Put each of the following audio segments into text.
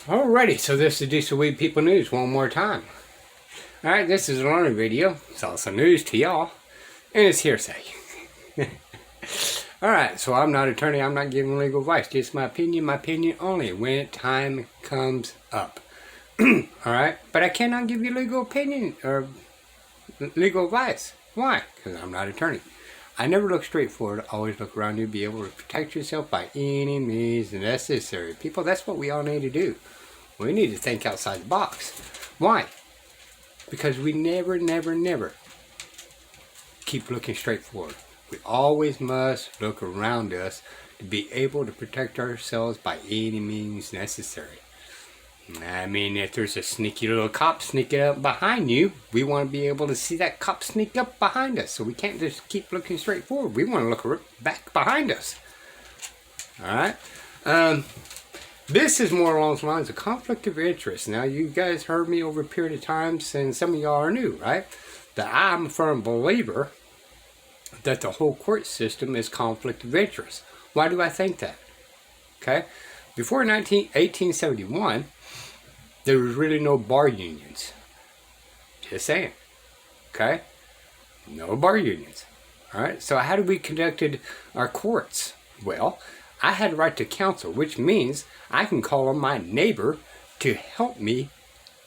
Alrighty, so this is Diesel Weed People News one more time. Alright, this is a learning video. It's also news to y'all. And it's hearsay. Alright, so I'm not an attorney. I'm not giving legal advice. Just my opinion only when time comes up. Alright, but I cannot give you legal opinion or legal advice. Why? Because I'm not an attorney. I never look straight forward. Always look around you. Be able to protect yourself by any means necessary. People, that's what we all need to do. We need to think outside the box. Why? Because we never keep looking straight forward. We always must look around us to be able to protect ourselves by any means necessary. I mean, if there's a sneaky little cop sneaking up behind you, we want to be able to see that cop sneak up behind us. So we can't just keep looking straight forward. We want to look back behind us. Alright? This is more along the lines of conflict of interest. Now, you guys heard me over a period of time, and some of y'all are new, right? That I'm a firm believer that the whole court system is conflict of interest. Why do I think that? Okay? Before 1871, there was really no bar unions. Just saying. Okay? No bar unions. Alright? So how did we conducted our courts? Well, I had a right to counsel, which means I can call on my neighbor to help me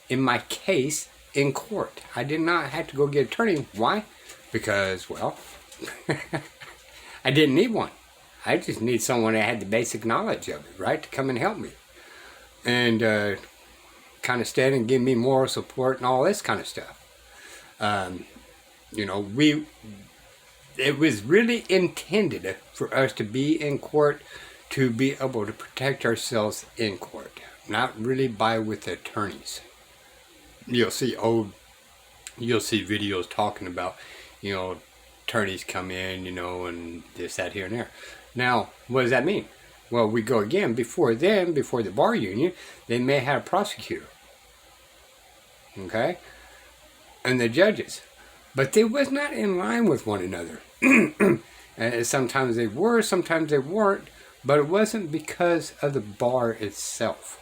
in my case in court. I did not have to go get an attorney. Why? Because, well, I didn't need one. I just need someone that had the basic knowledge of it, right, to come and help me. And kind of stand and give me moral support and all this kind of stuff. You know, it was really intended for us to be in court to be able to protect ourselves in court, not really with attorneys. You'll see videos talking about, you know, attorneys come in, you know, and this, that, here, and there. Now, what does that mean? Well, we go again, before the bar union, they may have a prosecutor. Okay? And the judges. But they was not in line with one another. And sometimes they were, sometimes they weren't, but it wasn't because of the bar itself.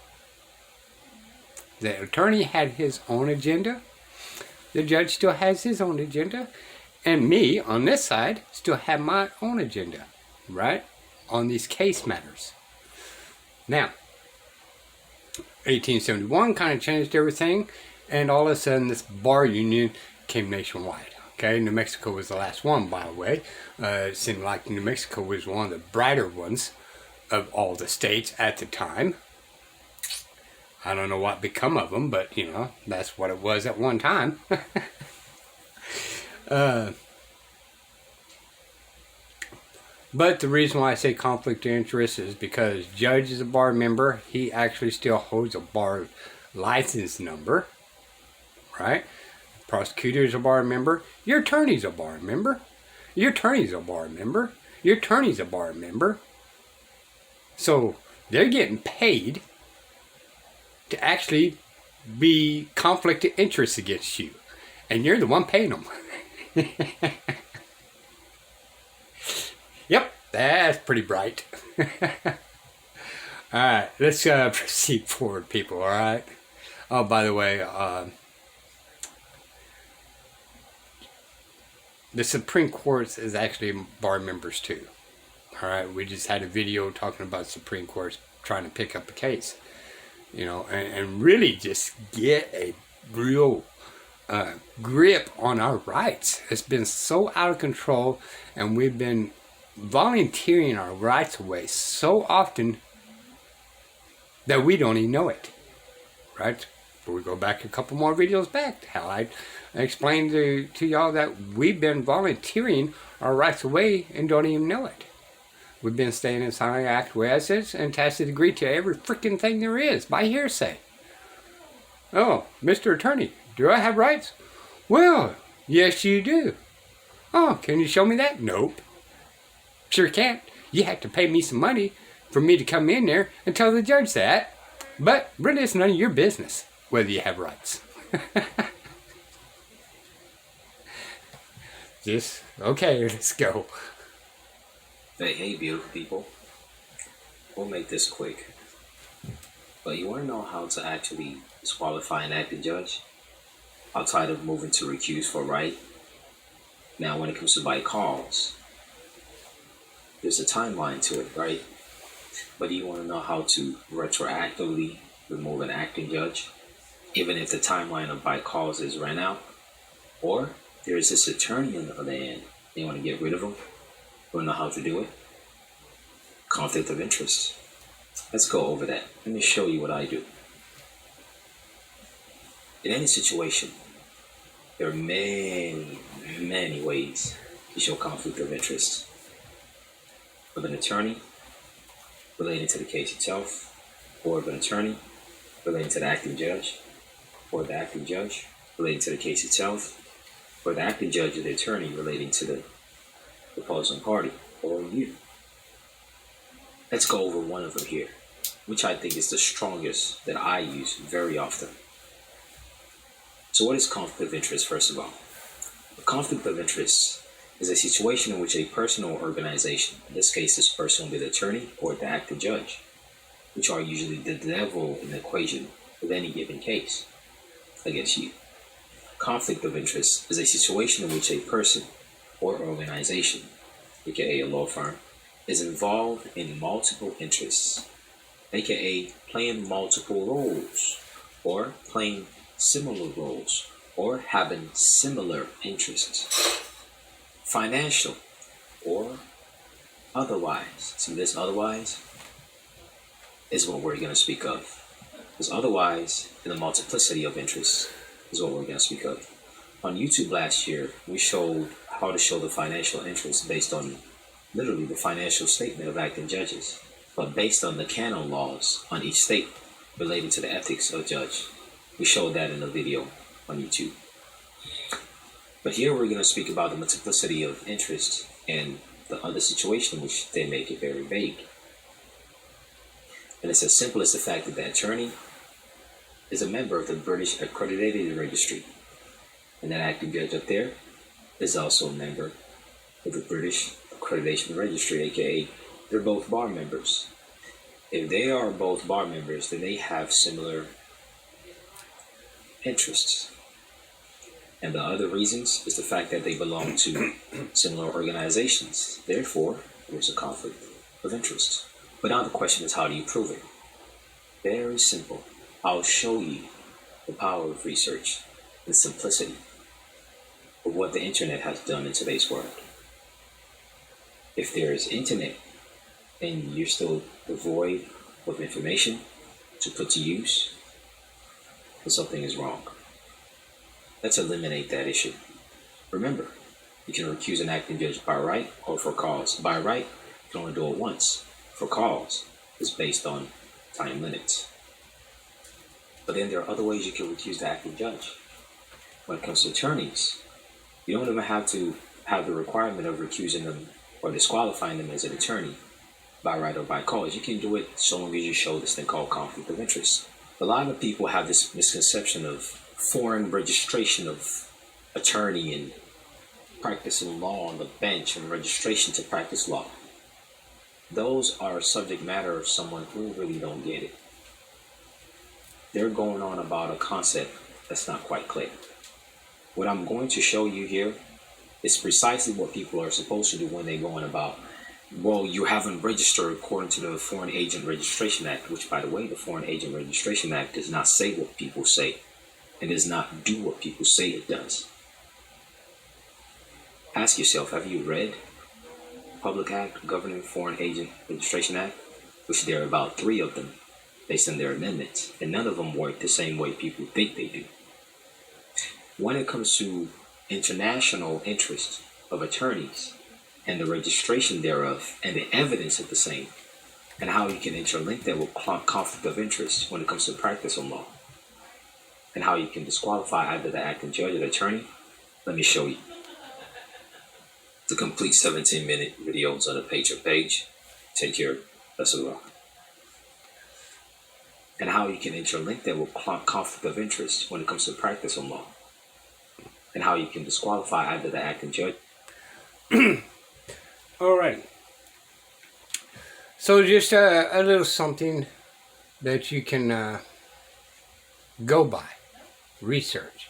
The attorney had his own agenda. The judge still has his own agenda. And me, on this side, still have my own agenda, right? On these case matters. Now, 1871 kind of changed everything, and all of a sudden this bar union came nationwide. Okay, New Mexico was the last one, by the way. It seemed like New Mexico was one of the brighter ones of all the states at the time. I don't know what become of them, but, you know, that's what it was at one time. But the reason why I say conflict of interest is because judge is a bar member. He actually still holds a bar license number, right? Prosecutor is a bar member. Your attorney's a bar member. Your attorney's a bar member. Your attorney's a bar member. So they're getting paid to actually be conflict of interest against you. And you're the one paying them. Yep, that's pretty bright. Alright, let's proceed forward, people, alright? Oh, by the way, the Supreme Court is actually bar members too. Alright, we just had a video talking about Supreme Court trying to pick up a case. You know, and really just get a real grip on our rights. It's been so out of control, and we've been volunteering our rights away so often that we don't even know it. Right? But we go back a couple more videos back, how I explained to y'all that we've been volunteering our rights away and don't even know it. We've been staying in silent acquiescence and tacit agree to every freaking thing there is by hearsay. Oh, Mr. Attorney, do I have rights? Well, yes you do. Oh, can you show me that? Nope. Sure can't. You have to pay me some money for me to come in there and tell the judge that. But really, it's none of your business whether you have rights. Just, okay, let's go. Hey, beautiful people. We'll make this quick. But you want to know how to actually disqualify an acting judge outside of moving to recuse for right? Now, when it comes to by cause, there's a timeline to it, right? But do you want to know how to retroactively remove an acting judge, even if the timeline of by cause is ran out? Or there's this attorney on the other end, they want to get rid of him, you want to know how to do it? Conflict of interest. Let's go over that. Let me show you what I do. In any situation, there are many ways to show conflict of interest. Of an attorney relating to the case itself, or of an attorney relating to the acting judge, or the acting judge relating to the case itself, or the acting judge or the attorney relating to the opposing party, or you. Let's go over one of them here, which I think is the strongest that I use very often. So what is conflict of interest, first of all? A conflict of interest is a situation in which a person or organization, in this case this person will be the attorney or the acting judge, which are usually the devil in the equation of any given case against you. Conflict of interest is a situation in which a person or organization, aka a law firm, is involved in multiple interests, aka playing multiple roles, or playing similar roles, or having similar interests. Financial or otherwise. See, this otherwise is what we're going to speak of. This otherwise in the multiplicity of interests is what we're going to speak of. On YouTube last year, we showed how to show the financial interest based on literally the financial statement of acting judges, but based on the canon laws on each state relating to the ethics of judge. We showed that in a video on YouTube. But here we're going to speak about the multiplicity of interest and the other situation which they make it very vague. And it's as simple as the fact that the attorney is a member of the British Accredited Registry, and that acting judge up there is also a member of the British Accreditation Registry, aka they're both bar members. If they are both bar members, then they have similar interests. And the other reasons is the fact that they belong to similar organizations. Therefore, there's a conflict of interest. But now the question is, how do you prove it? Very simple. I'll show you the power of research and simplicity of what the internet has done in today's world. If there is internet and you're still devoid of information to put to use, then something is wrong. Let's eliminate that issue. Remember, you can recuse an acting judge by right or for cause. By right, you can only do it once. For cause, it's based on time limits. But then there are other ways you can recuse the acting judge. When it comes to attorneys, you don't even have to have the requirement of recusing them or disqualifying them as an attorney by right or by cause. You can do it so long as you show this thing called conflict of interest. A lot of people have this misconception of foreign registration of attorney and practicing law on the bench and registration to practice law. Those are subject matter of someone who really don't get it. They're going on about a concept that's not quite clear. What I'm going to show you here is precisely what people are supposed to do when they go on about, well, you haven't registered according to the Foreign Agent Registration Act, which, by the way, the Foreign Agent Registration Act does not say what people say. It does not do what people say it does. Ask yourself, have you read Public Act Governing Foreign Agent Registration Act? Which there are about 3 of them based on their amendments, and none of them work the same way people think they do. When it comes to international interest of attorneys and the registration thereof and the evidence of the same, and how you can interlink that with conflict of interest when it comes to practice of law, and how you can disqualify either the acting judge or the attorney, let me show you. The complete 17-minute videos on the page. Take care. Best of luck. And how you can interlink that with conflict of interest when it comes to practice of law, and how you can disqualify either the acting judge. All right. So just a little something that you can go by, research,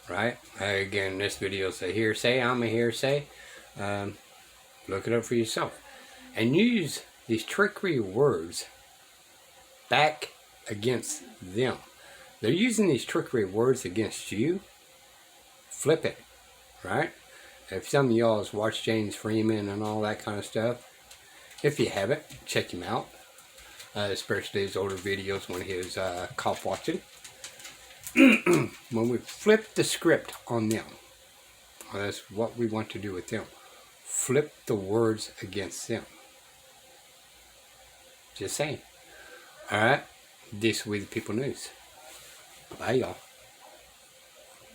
right? Again, this video is a hearsay. I'm a hearsay. Look it up for yourself. And use these trickery words back against them. They're using these trickery words against you. Flip it, right? If some of y'all has watched James Freeman and all that kind of stuff, if you haven't, check him out. Especially his older videos when he was cop watching. When we flip the script on them, that's what we want to do with them. Flip the words against them. Just saying. Alright, this We the People News. Bye, y'all.